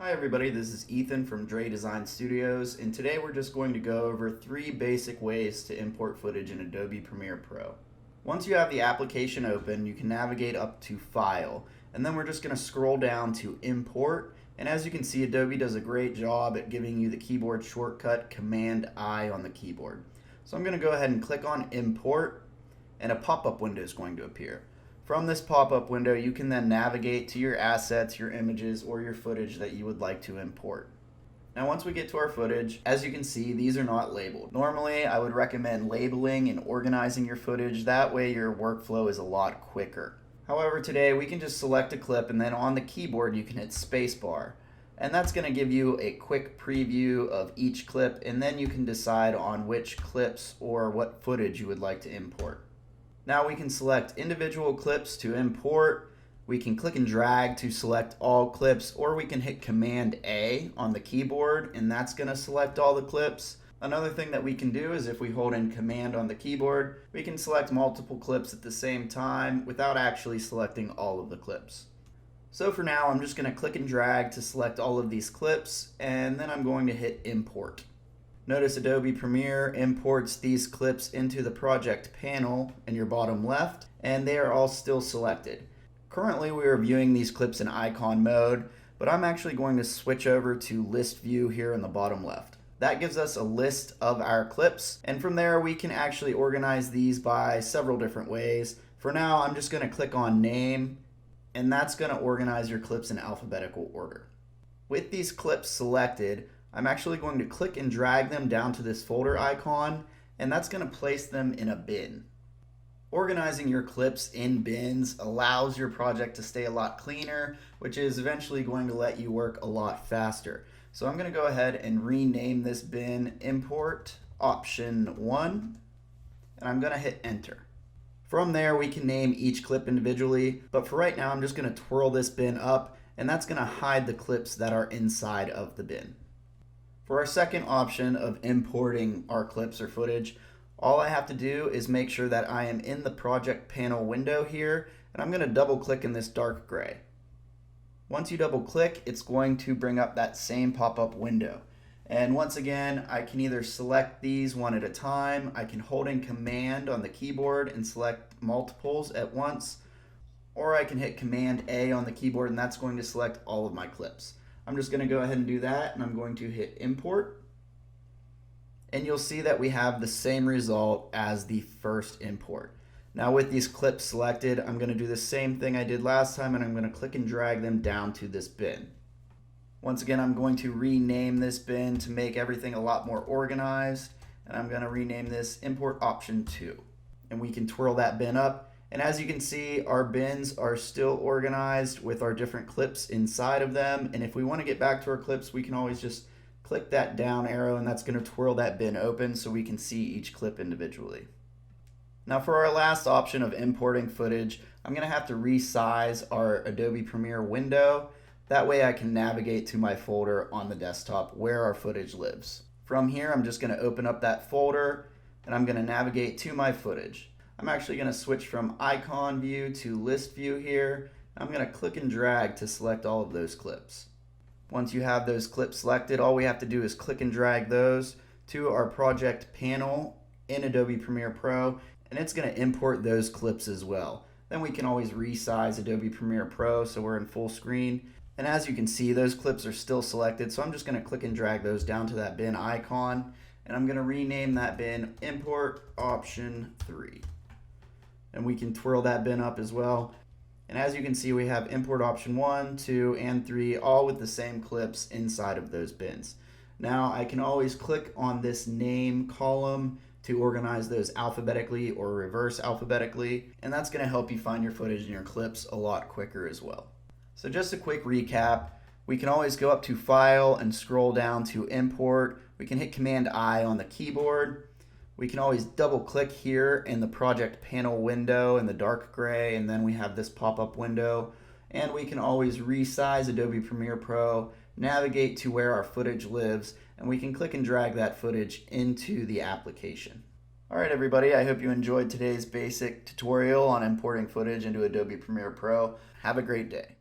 Hi everybody, this is Ethan from Dre Design Studios, and today we're just going to go over 3 basic ways to import footage in Adobe Premiere Pro. Once you have the application open, you can navigate up to File, and then we're just going to scroll down to Import, and as you can see, Adobe does a great job at giving you the keyboard shortcut Command-I on the keyboard. So I'm going to go ahead and click on Import, and a pop-up window is going to appear. From this pop-up window, you can then navigate to your assets, your images, or your footage that you would like to import. Now once we get to our footage, as you can see, these are not labeled. Normally, I would recommend labeling and organizing your footage. That way your workflow is a lot quicker. However, today we can just select a clip, and then on the keyboard you can hit spacebar. And that's going to give you a quick preview of each clip, and then you can decide on which clips or what footage you would like to import. Now we can select individual clips to import, we can click and drag to select all clips, or we can hit Command-A on the keyboard and that's going to select all the clips. Another thing that we can do is if we hold in Command on the keyboard, we can select multiple clips at the same time without actually selecting all of the clips. So for now, I'm just going to click and drag to select all of these clips, and then I'm going to hit Import. Notice Adobe Premiere imports these clips into the project panel in your bottom left, and they are all still selected. Currently we are viewing these clips in icon mode, but I'm actually going to switch over to list view here in the bottom left. That gives us a list of our clips, and from there we can actually organize these by several different ways. For now, I'm just going to click on name, and that's going to organize your clips in alphabetical order. With these clips selected, I'm actually going to click and drag them down to this folder icon, and that's going to place them in a bin. Organizing your clips in bins allows your project to stay a lot cleaner, which is eventually going to let you work a lot faster. So I'm going to go ahead and rename this bin Import Option 1, and I'm going to hit Enter. From there, we can name each clip individually, but for right now, I'm just going to twirl this bin up, and that's going to hide the clips that are inside of the bin. For our second option of importing our clips or footage, all I have to do is make sure that I am in the project panel window here, and I'm going to double click in this dark gray. Once you double click, it's going to bring up that same pop-up window. And once again, I can either select these one at a time, I can hold in Command on the keyboard and select multiples at once, or I can hit Command-A on the keyboard and that's going to select all of my clips. I'm just going to go ahead and do that, and I'm going to hit Import. And you'll see that we have the same result as the first import. Now with these clips selected, I'm going to do the same thing I did last time, and I'm going to click and drag them down to this bin. Once again, I'm going to rename this bin to make everything a lot more organized, and I'm going to rename this Import Option 2. And we can twirl that bin up. And as you can see, our bins are still organized with our different clips inside of them. And if we want to get back to our clips, we can always just click that down arrow, and that's going to twirl that bin open so we can see each clip individually. Now for our last option of importing footage, I'm going to have to resize our Adobe Premiere window. That way I can navigate to my folder on the desktop where our footage lives. From here, I'm just going to open up that folder, and I'm going to navigate to my footage. I'm actually going to switch from icon view to list view here. I'm going to click and drag to select all of those clips. Once you have those clips selected, all we have to do is click and drag those to our project panel in Adobe Premiere Pro, and it's going to import those clips as well. Then we can always resize Adobe Premiere Pro so we're in full screen. And as you can see, those clips are still selected, so I'm just going to click and drag those down to that bin icon, and I'm going to rename that bin Import Option 3. And we can twirl that bin up as well. And as you can see, we have import option 1, 2, and 3, all with the same clips inside of those bins. Now I can always click on this name column to organize those alphabetically or reverse alphabetically, and that's going to help you find your footage and your clips a lot quicker as well. So just a quick recap, we can always go up to File and scroll down to Import. We can hit Command-I on the keyboard. We can always double click here in the project panel window in the dark gray, and then we have this pop-up window. And we can always resize Adobe Premiere Pro, navigate to where our footage lives, and we can click and drag that footage into the application. Alright everybody, I hope you enjoyed today's basic tutorial on importing footage into Adobe Premiere Pro. Have a great day.